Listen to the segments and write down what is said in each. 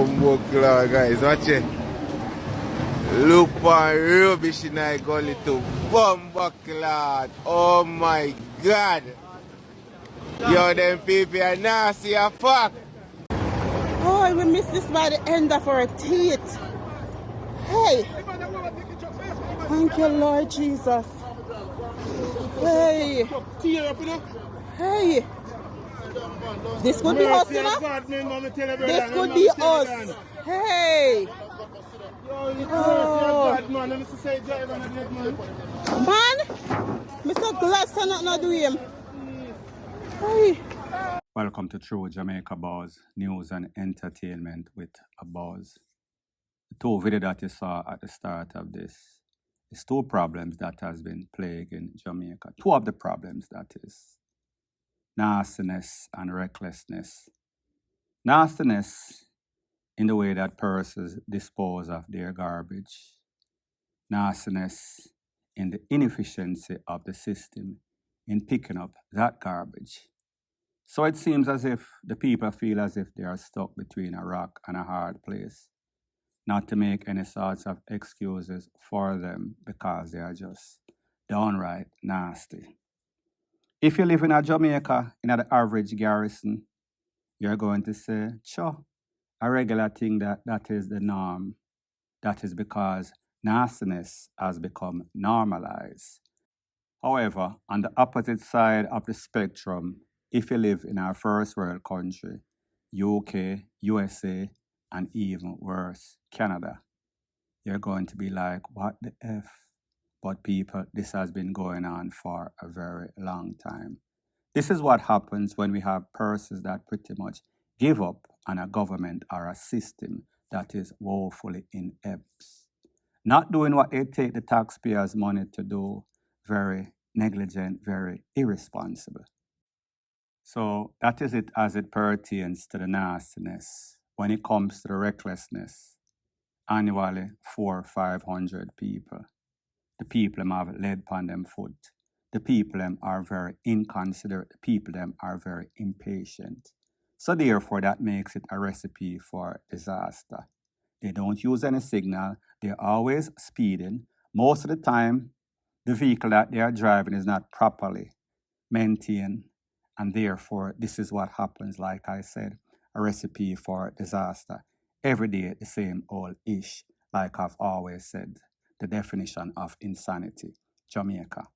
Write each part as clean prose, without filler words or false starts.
bumbo cloud, guys. Watch it. Look for rubbish in I gully to bumbo cloud. Oh my God. Yo, them people are nasty as fuck. Oh, we missed this by the end of our teeth. Hey. Thank you, Lord Jesus. Hey. Hey. This could be us, you know? This could be us. Hey. Oh. Man, Mr. Glass cannot not do him. Hey. Welcome to True Jamaica Buzz, news and entertainment with a buzz. The two videos that you saw at the start of this is two problems that has been plaguing Jamaica. Two of the problems, that is nastiness and recklessness. Nastiness in the way that persons dispose of their garbage. Nastiness in the inefficiency of the system in picking up that garbage. So it seems as if the people feel as if they are stuck between a rock and a hard place, not to make any sorts of excuses for them because they are just downright nasty. If you live in a Jamaica, in the average garrison, you're going to say, sure, a regular thing that is the norm. That is because nastiness has become normalized. However, on the opposite side of the spectrum, if you live in our first world country, UK, USA, and even worse, Canada, you're going to be like, what the F? But people, this has been going on for a very long time. This is what happens when we have persons that pretty much give up on a government or a system that is woefully inept. Not doing what they take the taxpayers' money to do, very negligent, very irresponsible. So that is it as it pertains to the nastiness. When it comes to the recklessness, annually 400 or 500 people. The people them have lead upon them foot. The people them are very inconsiderate. The people them are very impatient. So therefore that makes it a recipe for disaster. They don't use any signal. They're always speeding. Most of the time, the vehicle that they are driving is not properly maintained. And therefore, this is what happens, like I said, a recipe for disaster. Every day, the same old ish, like I've always said, the definition of insanity. Jamaica,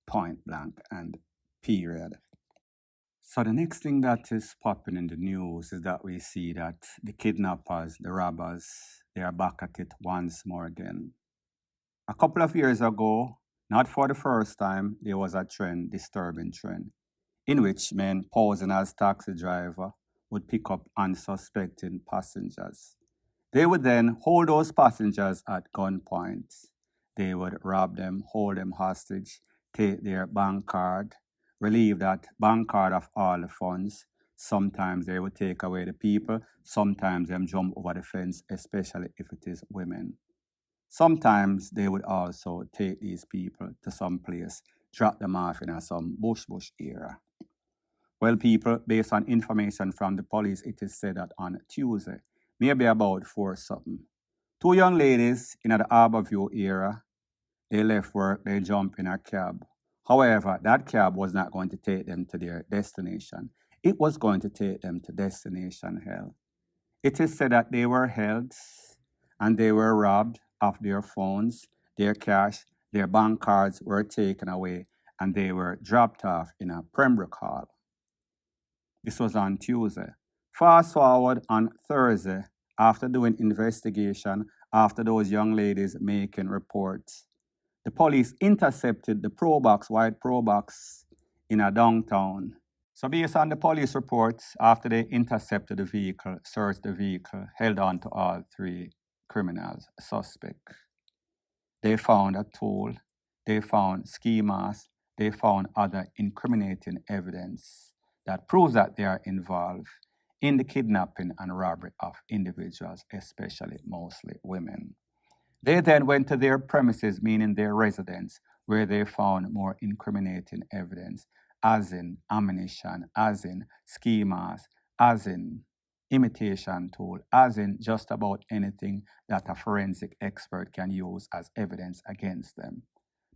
point blank and period. So the next thing that is popping in the news is that we see that the kidnappers, the robbers, they are back at it once more again. A couple of years ago, not for the first time, there was a trend, disturbing trend, in which men posing as taxi driver would pick up unsuspecting passengers. They would then hold those passengers at gunpoint. They would rob them, hold them hostage, take their bank card, relieve that bank card of all the funds. Sometimes they would take away the people. Sometimes them jump over the fence, especially if it is women. Sometimes they would also take these people to some place, drop them off in some bush area. Well, people, based on information from the police, it is said that on Tuesday, maybe about 4 something, 2 young ladies in the Harborview area, they left work, they jumped in a cab. However, that cab was not going to take them to their destination. It was going to take them to destination hell. It is said that they were held and they were robbed of their phones, their cash, their bank cards were taken away, and they were dropped off in a Pembroke Hall. This was on Tuesday. Fast forward on Thursday, after doing investigation, after those young ladies making reports, the police intercepted the white Probox in a downtown. So based on the police reports, after they intercepted the vehicle, searched the vehicle, held on to all 3 criminals, suspects, they found a tool, they found ski masks, they found other incriminating evidence that proves that they are involved in the kidnapping and robbery of individuals, especially mostly women. They then went to their premises, meaning their residence, where they found more incriminating evidence, as in ammunition, as in ski masks, as in imitation tool, as in just about anything that a forensic expert can use as evidence against them.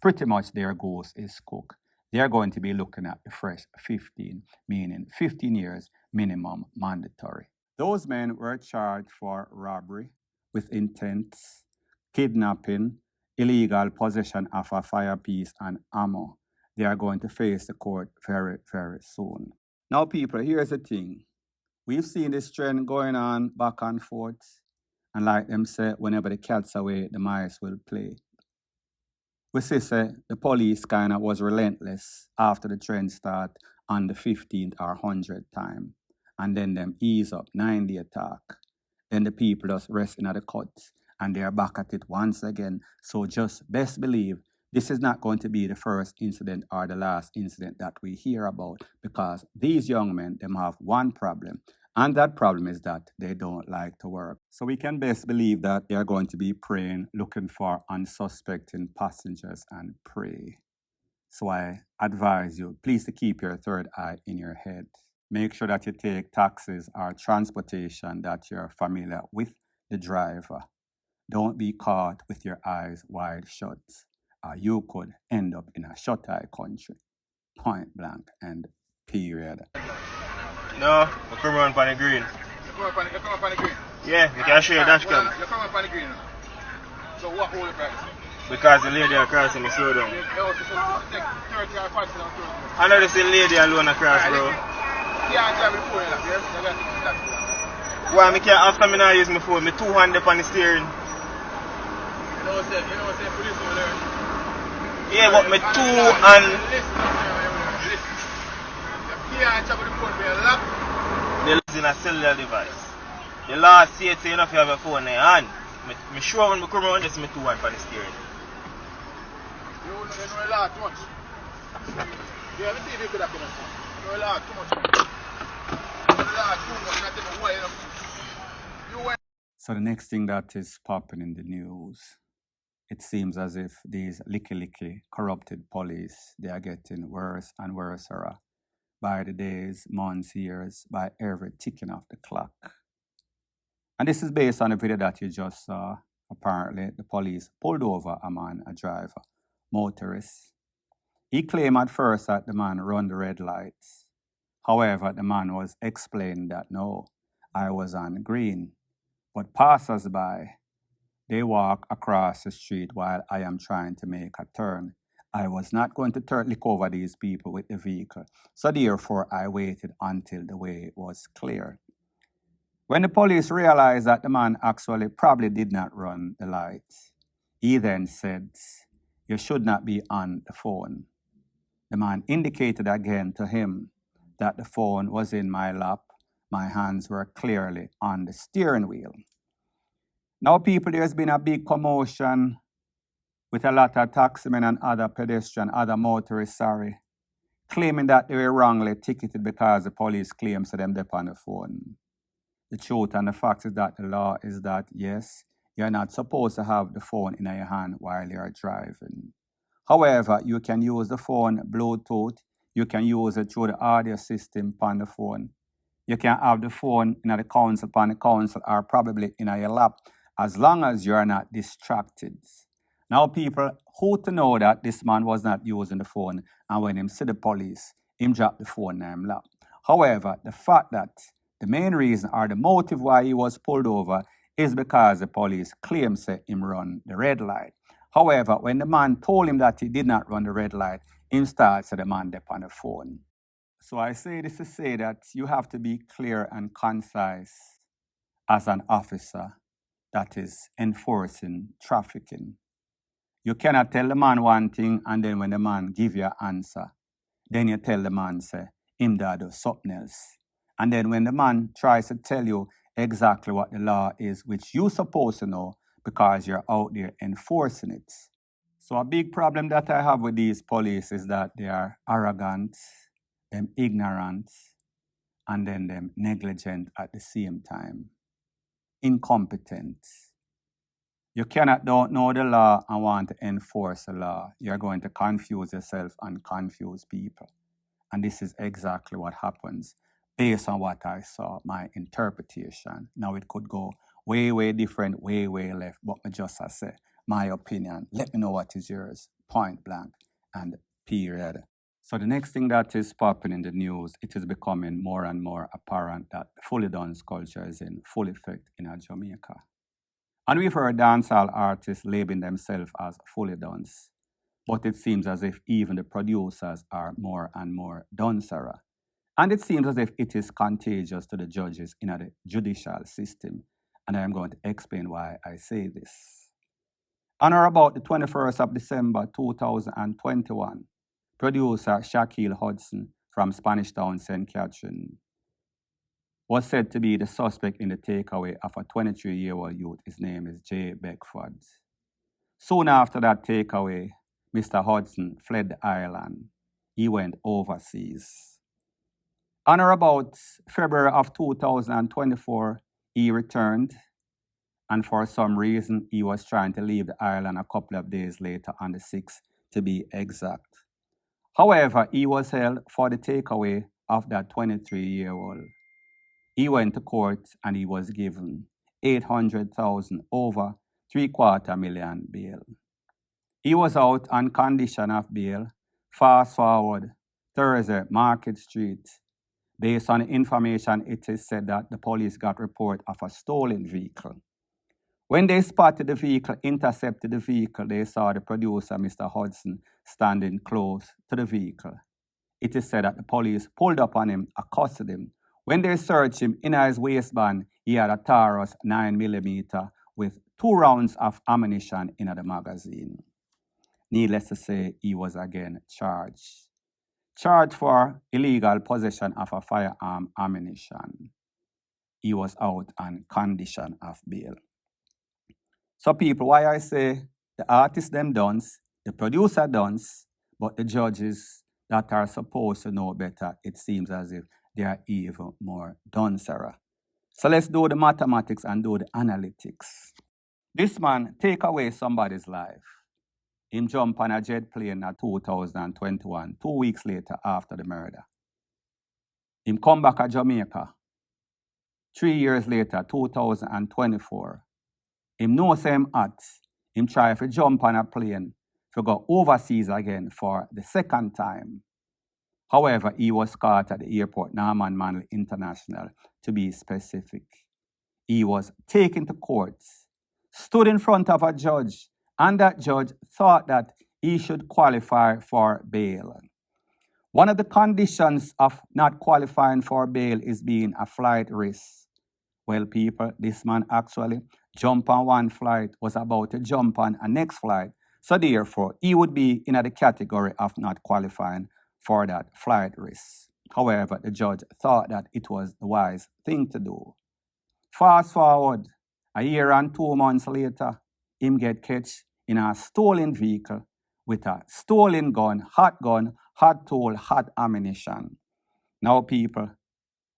Pretty much their goals is cooked. They are going to be looking at the fresh 15, meaning 15 years minimum mandatory. Those men were charged for robbery with intent, kidnapping, illegal possession of a firepiece and ammo. They are going to face the court very, very soon. Now, people, here's the thing. We've seen this trend going on back and forth. And like them say, whenever the cat's away, the mice will play. We see say the police kind of was relentless after the trend start on the 15th or 100th time. And then them ease up 90 attack. Then the people just resting at the cut and they're back at it once again. So just best believe this is not going to be the first incident or the last incident that we hear about, because these young men, them have one problem. And that problem is that they don't like to work. So we can best believe that they're going to be praying, looking for unsuspecting passengers and pray. So I advise you, please to keep your third eye in your head. Make sure that you take taxis or transportation that you're familiar with the driver. Don't be caught with your eyes wide shut, or you could end up in a shut-eye country. Point blank and period. No, I come around on the green. You come up on the green? Yeah, you can show your dash cam. You come up on the green. So what hold the price? Because the lady across me slow down. I know this lady alone across, bro. Yeah, drive the phone. Why me can't, after me not use my phone, me two hands up on the steering. You know what I'm saying? Police over there. Yeah, but me two and... Yeah, chop the phone for your lap. They're using a cellular device. The law says you don't have your phone in your hand. Me sure when me come around, just me two hands on the steering. You know a lot too much. Yeah, let me see if you could have been. You know a lot too much. You know a lot too much. Not even way. You went. So the next thing that is popping in the news, it seems as if these licky corrupted police, they are getting worse and worse by the days, months, years, by every ticking of the clock. And this is based on a video that you just saw. Apparently, the police pulled over a man, a driver, motorist. He claimed at first that the man run the red lights. However, the man was explaining that, no, I was on green. But passers-by, they walk across the street while I am trying to make a turn. I was not going to look over these people with the vehicle. So therefore, I waited until the way was clear. When the police realized that the man actually probably did not run the lights, he then said, you should not be on the phone. The man indicated again to him that the phone was in my lap. My hands were clearly on the steering wheel. Now, people, there's been a big commotion with a lot of taximen and other pedestrians, other motorists, claiming that they were wrongly ticketed because the police claims to them they're on the phone. The truth and the fact is that the law is that, yes, you're not supposed to have the phone in your hand while you're driving. However, you can use the phone Bluetooth. You can use it through the audio system on the phone. You can have the phone in the console, on the console, or probably in your lap, as long as you're not distracted. Now, people, who to know that this man was not using the phone, and when him see the police, him drop the phone in his lap. However, the fact that the main reason or the motive why he was pulled over is because the police claims that him run the red light. However, when the man told him that he did not run the red light, him starts the man up on the phone. So I say this to say that you have to be clear and concise as an officer that is enforcing trafficking. You cannot tell the man one thing and then when the man give you an answer, then you tell the man, say, him that do something else. And then when the man tries to tell you exactly what the law is, which you're supposed to know because you're out there enforcing it. So a big problem that I have with these police is that they are arrogant, them ignorant, and then them negligent at the same time. Incompetent. You cannot don't know the law and want to enforce the law. You're going to confuse yourself and confuse people. And this is exactly what happens. based on what I saw, my interpretation. Now it could go way, way different, way, way left, but I just say my opinion. Let me know what is yours, point blank and period. So the next thing that is popping in the news, it is becoming more and more apparent that fully dance culture is in full effect in Jamaica. And we've heard dancehall artists labeling themselves as fully dance, but it seems as if even the producers are more and more dancerer. And it seems as if it is contagious to the judges in the judicial system. And I am going to explain why I say this. On or about the 21st of December 2021, producer Shaquille Hudson from Spanish Town, St. Catherine, was said to be the suspect in the takeaway of a 23-year-old youth. His name is Jay Beckford. Soon after that takeaway, Mr. Hudson fled the island. He went overseas. On or about February of 2024, he returned, and for some reason, he was trying to leave the island a couple of days later, on the 6th to be exact. However, he was held for the takeaway of that 23-year-old. He went to court and he was given $800,000 over $750,000 bail. He was out on condition of bail. Fast forward, Thursday, Market Street. Based on information, it is said that the police got report of a stolen vehicle. When they spotted the vehicle, intercepted the vehicle, they saw the producer, Mr. Hudson, standing close to the vehicle. It is said that the police pulled up on him, accosted him. When they searched him, in his waistband, he had a Taurus 9mm with 2 rounds of ammunition in the magazine. Needless to say, he was again charged. Charged for illegal possession of a firearm ammunition. He was out on condition of bail. So people, why I say the artist them dance, the producer dance, but the judges that are supposed to know better, it seems as if they are even more dancerer. So let's do the mathematics and do the analytics. This man take away somebody's life. Him jump on a jet plane in 2021, 2 weeks later after the murder. Him come back to Jamaica. 3 years later, 2024. Him know same at. Him try to jump on a plane to go overseas again for the second time. However, he was caught at the airport, Norman Manley International, to be specific. He was taken to court, stood in front of a judge, and that judge thought that he should qualify for bail. One of the conditions of not qualifying for bail is being a flight risk. Well, people, this man actually jumped on one flight, was about to jump on a next flight. So therefore, he would be in the category of not qualifying for that flight risk. However, the judge thought that it was the wise thing to do. Fast forward, a year and 2 months later, him get catch in a stolen vehicle with a stolen gun, hot tool, hot ammunition. Now, people,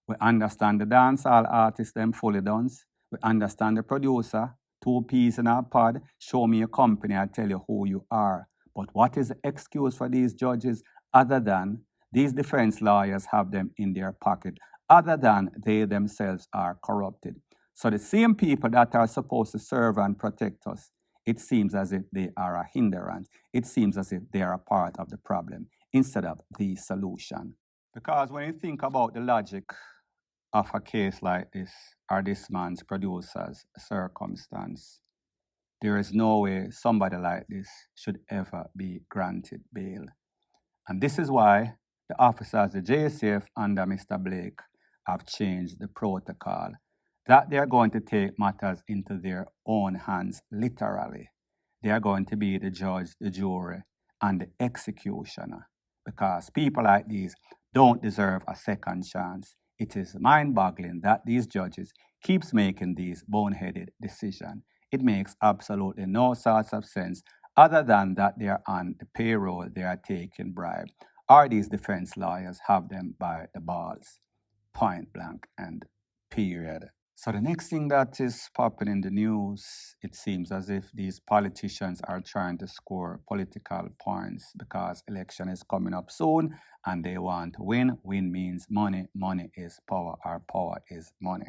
we understand the dancehall artist, them fully dance. We understand the producer, 2 peas in a pod, show me a company, I tell you who you are. But what is the excuse for these judges other than these defense lawyers have them in their pocket, other than they themselves are corrupted? So the same people that are supposed to serve and protect us, it seems as if they are a hindrance. It seems as if they are a part of the problem instead of the solution. Because when you think about the logic of a case like this, or this man's producer's circumstance, there is no way somebody like this should ever be granted bail. And this is why the officers, the JCF under Mr. Blake, have changed the protocol, that they are going to take matters into their own hands, literally. They are going to be the judge, the jury, and the executioner. Because people like these don't deserve a second chance. It is mind-boggling that these judges keeps making these boneheaded decisions. It makes absolutely no sort of sense other than that they are on the payroll, they are taking bribe, or these defense lawyers have them by the balls, point blank and period. So the next thing that is popping in the news, it seems as if these politicians are trying to score political points because election is coming up soon and they want to win. Win means money. Money is power. Our power is money.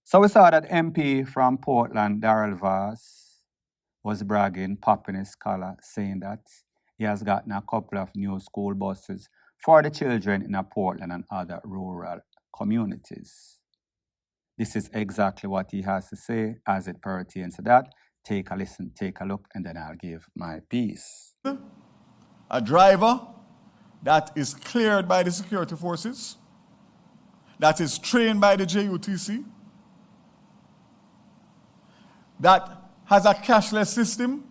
So we saw that MP from Portland, Darrell Voss, was bragging, popping his collar, saying that he has gotten a couple of new school buses for the children in Portland and other rural communities. This is exactly what he has to say as it pertains to that. Take a listen, take a look, and then I'll give my piece. A driver that is cleared by the security forces, that is trained by the JUTC, that has a cashless system,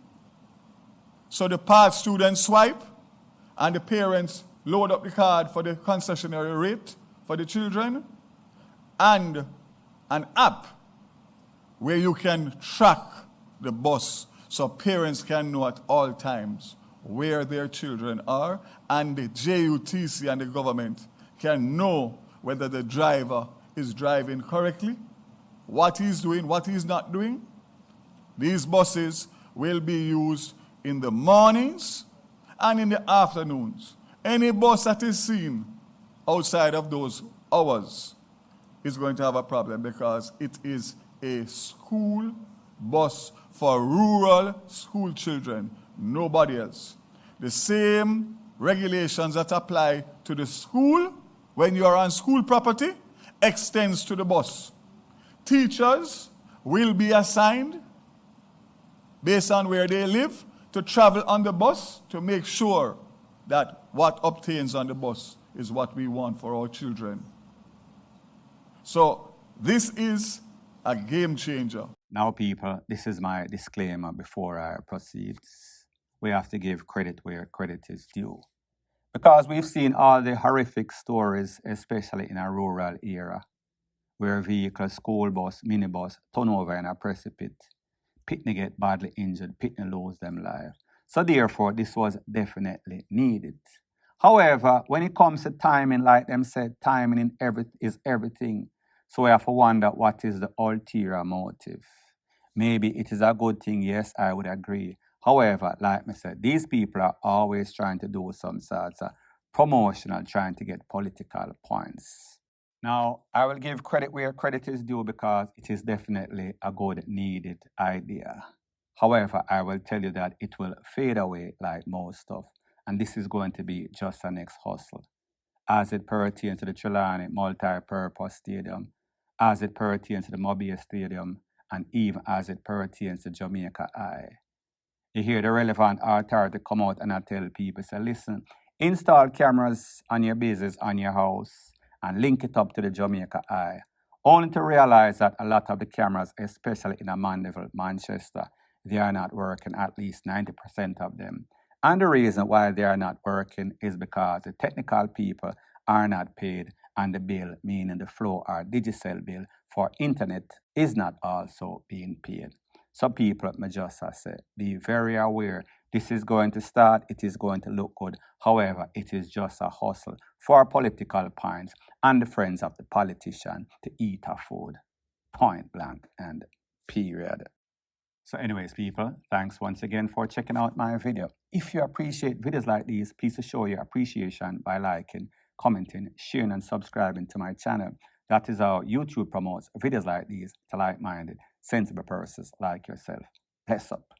so the part students swipe and the parents load up the card for the concessionary rate for the children, and an app where you can track the bus so parents can know at all times where their children are, and the JUTC and the government can know whether the driver is driving correctly, what he's doing, what he's not doing. These buses will be used in the mornings and in the afternoons. Any bus that is seen outside of those hours is going to have a problem because it is a school bus for rural school children, nobody else. The same regulations that apply to the school when you are on school property extends to the bus. Teachers will be assigned based on where they live to travel on the bus to make sure that what obtains on the bus is what we want for our children. So this is a game changer. Now, people, this is my disclaimer before I proceed. We have to give credit where credit is due. Because we've seen all the horrific stories, especially in a rural area, where vehicles, school bus, minibus, turn over in a precipice. Pitney get badly injured, Pitney lose them life. So therefore, this was definitely needed. However, when it comes to timing, like them said, timing is everything. So we have to wonder what is the ulterior motive. Maybe it is a good thing, yes, I would agree. However, like I said, these people are always trying to do some sorts of promotional, trying to get political points. Now, I will give credit where credit is due because it is definitely a good, needed idea. However, I will tell you that it will fade away like most stuff. And this is going to be just a next hustle. As it pertains to the Trelawney Multi-Purpose Stadium, as it pertains to the Mobile Stadium, and even as it pertains to Jamaica High. You hear the relevant authority come out and I tell people, say, listen, install cameras on your business, on your house, and link it up to the Jamaica High. Only to realize that a lot of the cameras, especially in a Mandeville, Manchester, they are not working, at least 90% of them. And the reason why they are not working is because the technical people are not paid and the bill, meaning the flow or Judicial bill for internet, is not also being paid. So people, may just say, be very aware. This is going to start, it is going to look good. However, it is just a hustle for political points and the friends of the politician to eat our food. Point blank and period. So anyways, people, thanks once again for checking out my video. If you appreciate videos like these, please show your appreciation by liking, commenting, sharing, and subscribing to my channel. That is how YouTube promotes videos like these to like-minded, sensible persons like yourself. Bless up.